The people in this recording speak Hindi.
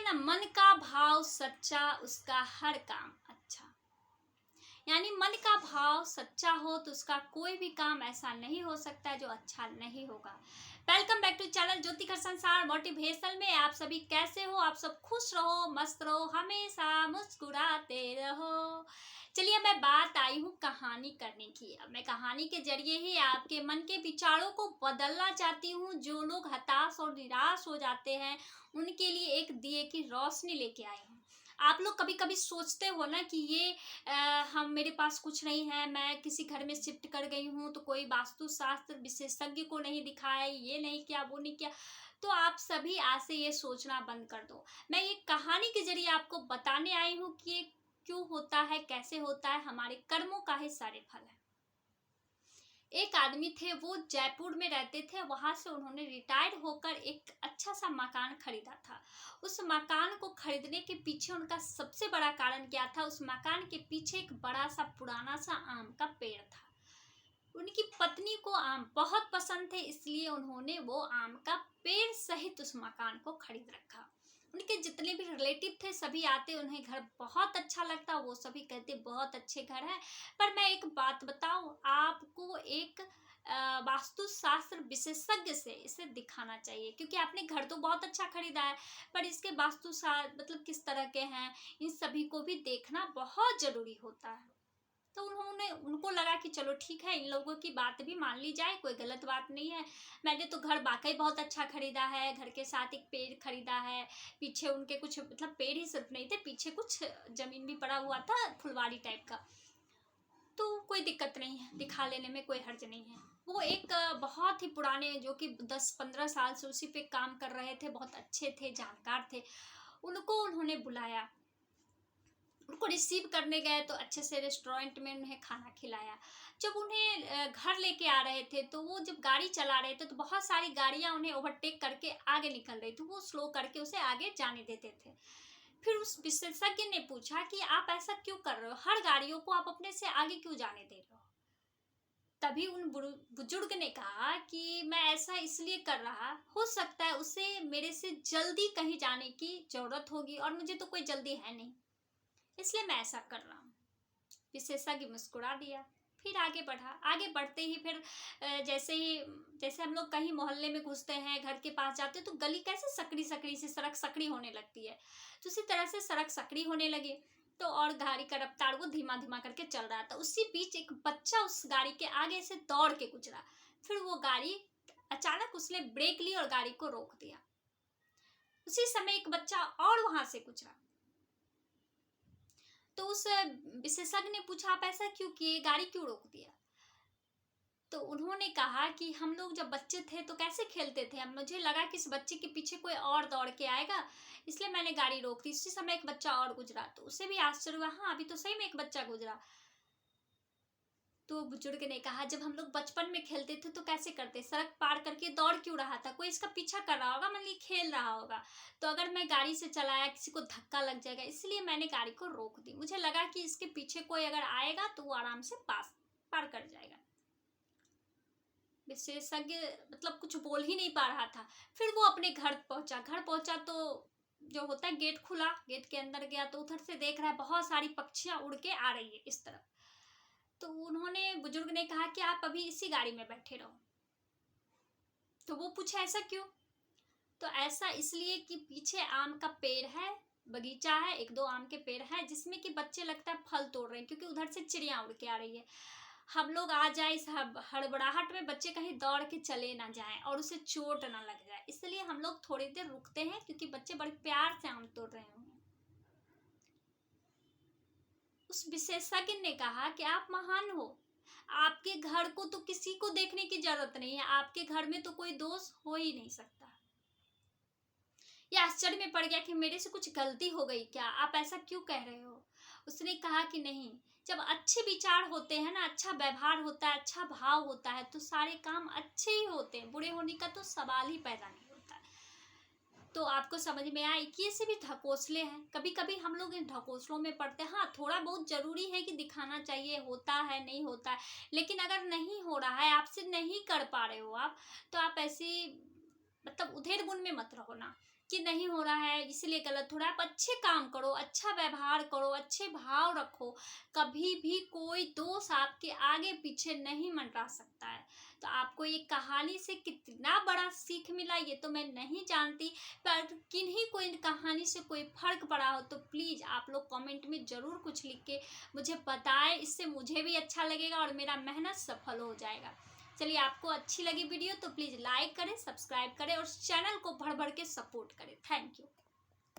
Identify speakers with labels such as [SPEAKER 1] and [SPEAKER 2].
[SPEAKER 1] ना, मन का भाव सच्चा उसका हर काम अच्छा। यानी मन का भाव सच्चा हो तो उसका कोई भी काम ऐसा नहीं हो सकता है जो अच्छा नहीं होगा। वेलकम बैक टू चैनल ज्योति का संसार मोटिवेशनल में। आप सभी कैसे हो? आप सब खुश रहो, मस्त रहो, हमेशा मुस्कुराते रहो। चलिए, मैं बात आई हूँ कहानी करने की। अब मैं कहानी के जरिए ही आपके मन के विचारों को बदलना चाहती हूँ। जो लोग हताश और निराश हो जाते हैं उनके लिए एक दिए की रोशनी लेके आई हूँ। आप लोग कभी कभी सोचते हो ना कि ये हम मेरे पास कुछ नहीं है, मैं किसी घर में शिफ्ट कर गई हूँ तो कोई वास्तु शास्त्र विशेषज्ञ को नहीं दिखाया, ये नहीं किया, वो नहीं किया। तो आप सभी आज से ये सोचना बंद कर दो। मैं ये कहानी के जरिए आपको बताने आई हूँ कि ये क्यों होता है, कैसे होता है, हमारे कर्मों का ही सारे फल है। एक आदमी थे, वो जयपुर में रहते थे। वहां से उन्होंने रिटायर्ड होकर एक अच्छा सा मकान खरीदा था। उस मकान को खरीदने के पीछे उनका सबसे बड़ा कारण क्या था? उस मकान के पीछे एक बड़ा सा पुराना सा आम का पेड़ था। उनकी पत्नी को आम बहुत पसंद थे, इसलिए उन्होंने वो आम का पेड़ सहित उस मकान को खरीद रखा। उनके जितने भी रिलेटिव थे सभी आते, उन्हें घर बहुत अच्छा लगता, वो सभी कहते बहुत अच्छे घर है। पर मैं एक बात बताऊं, आपको एक वास्तु शास्त्र विशेषज्ञ से इसे दिखाना चाहिए, क्योंकि आपने घर तो बहुत अच्छा खरीदा है, पर इसके वास्तु शास्त्र मतलब किस तरह के हैं, इन सभी को भी देखना बहुत जरूरी होता है। तो उनको लगा कि चलो ठीक है, इन लोगों की बात भी मान ली जाए, कोई गलत बात नहीं है। मैंने तो घर वाकई बहुत अच्छा खरीदा है, घर के साथ एक पेड़ खरीदा है, पीछे उनके कुछ मतलब पेड़ ही सिर्फ नहीं थे, पीछे कुछ जमीन भी पड़ा हुआ था, फुलवारी टाइप का। तो कोई दिक्कत नहीं है, दिखा लेने में कोई हर्ज नहीं है। वो एक बहुत ही पुराने, जो कि 10-15 साल से उसी पे काम कर रहे थे, बहुत अच्छे थे, जानकार थे। उनको उन्होंने बुलाया, उनको रिसीव करने गए तो अच्छे से रेस्टोरेंट में उन्हें खाना खिलाया। जब उन्हें घर लेके आ रहे थे तो वो जब गाड़ी चला रहे थे तो बहुत सारी गाड़ियां उन्हें ओवरटेक करके आगे निकल रही थी, वो स्लो करके उसे आगे जाने देते थे। फिर उस विशेषज्ञ ने पूछा कि आप ऐसा क्यों कर रहे हो, हर गाड़ियों को आप अपने से आगे क्यों जाने दे रहे हो? तभी उन बुजुर्ग ने कहा कि मैं ऐसा इसलिए कर रहा, हो सकता है उसे मेरे से जल्दी कहीं जाने की जरूरत होगी और मुझे तो कोई जल्दी है नहीं, इसलिए मैं ऐसा कर रहा हूँ। विशेषज्ञ मुस्कुरा दिया, फिर आगे बढ़ा। आगे बढ़ते ही फिर जैसे हम लोग कहीं मोहल्ले में घुसते हैं, घर के पास जाते हैं, तो गली कैसे सकड़ी सकड़ी से सड़क सकड़ी होने लगती है, तो उसी तरह से सड़क सकड़ी होने लगी। तो और गाड़ी का रफ्तार वो धीमा धीमा करके चल रहा था। उसी बीच एक बच्चा उस गाड़ी के आगे से दौड़ के गुजरा। फिर वो गाड़ी अचानक उसने ब्रेक ली और गाड़ी को रोक दिया। उसी समय एक बच्चा और वहां से गुजरा। तो उस विशेषज्ञ ने पूछा, आप ऐसा क्यों किए, गाड़ी क्यों रोक दिया? तो उन्होंने कहा कि हम लोग जब बच्चे थे तो कैसे खेलते थे, अब मुझे लगा कि इस बच्चे के पीछे कोई और दौड़ के आएगा, इसलिए मैंने गाड़ी रोक दी। उसी समय एक बच्चा और गुजरा, तो उसे भी आश्चर्य हुआ, हाँ अभी तो सही में एक बच्चा गुजरा। तो बुजुर्ग ने कहा, जब हम लोग बचपन में खेलते थे तो कैसे करते, सड़क पार करके दौड़ क्यों रहा था, कोई इसका पीछा कर रहा होगा, मतलब खेल रहा होगा। तो अगर मैं गाड़ी से चलाया किसी को धक्का लग जाएगा, इसलिए मैंने गाड़ी को रोक दी। मुझे लगा कि इसके पीछे कोई अगर आएगा तो वो आराम से पास पार कर जाएगा। विशेषज्ञ मतलब कुछ बोल ही नहीं पा रहा था। फिर वो अपने घर पहुंचा। घर पहुंचा तो जो होता है, गेट खुला, गेट के अंदर गया तो उधर से देख रहा है बहुत सारी पक्षियां उड़ के आ रही है इस तरफ। तो उन्होंने बुजुर्ग ने कहा कि आप अभी इसी गाड़ी में बैठे रहो। तो वो पूछा, ऐसा क्यों? तो ऐसा इसलिए कि पीछे आम का पेड़ है, बगीचा है, एक दो आम के पेड़ है, जिसमें कि बच्चे लगता है फल तोड़ रहे हैं, क्योंकि उधर से चिड़िया उड़ के आ रही है। हम लोग आ जाए इस हड़बड़ाहट में, बच्चे कहीं दौड़ के चले ना जाएं और उसे चोट ना लग जाए, इसलिए हम लोग थोड़ी देर रुकते हैं, क्योंकि बच्चे बड़े प्यार से आम तोड़ रहे होंगे। उस विशेषज्ञ ने कहा कि आप महान हो, आपके घर को तो किसी को देखने की जरूरत नहीं है, आपके घर में तो कोई दोष हो ही नहीं सकता। ये आश्चर्य में पड़ गया कि मेरे से कुछ गलती हो गई क्या, आप ऐसा क्यों कह रहे हो? उसने कहा कि नहीं, जब अच्छे विचार होते हैं ना, अच्छा व्यवहार होता है, अच्छा भाव होता है, तो सारे काम अच्छे ही होते हैं, बुरे होने का तो सवाल ही पैदा नहीं होता है। तो आपको समझ में आया कि ये भी ढकोसले हैं, कभी कभी हम लोग इन ढकोसलों में पड़ते हैं। हाँ, थोड़ा बहुत जरूरी है कि दिखाना चाहिए, होता है नहीं होता है, लेकिन अगर नहीं हो रहा है, आपसे नहीं कर पा रहे हो आप, तो आप ऐसी मतलब उधेड़ बुन में मत रहो ना। कि नहीं हो रहा है इसलिए गलत हो रहा है। आप अच्छे काम करो, अच्छा व्यवहार करो, अच्छे भाव रखो, कभी भी कोई दोष आपके आगे पीछे नहीं मंडरा सकता है। तो आपको ये कहानी से कितना बड़ा सीख मिला ये तो मैं नहीं जानती, पर किन्हीं को इन कहानी से कोई फर्क पड़ा हो तो प्लीज़ आप लोग कमेंट में ज़रूर कुछ लिख के मुझे बताएं, इससे मुझे भी अच्छा लगेगा और मेरा मेहनत सफल हो जाएगा। चलिए, आपको अच्छी लगी वीडियो तो प्लीज़ लाइक करें, सब्सक्राइब करें और चैनल को बढ़ बढ़ के सपोर्ट करें। Thank you.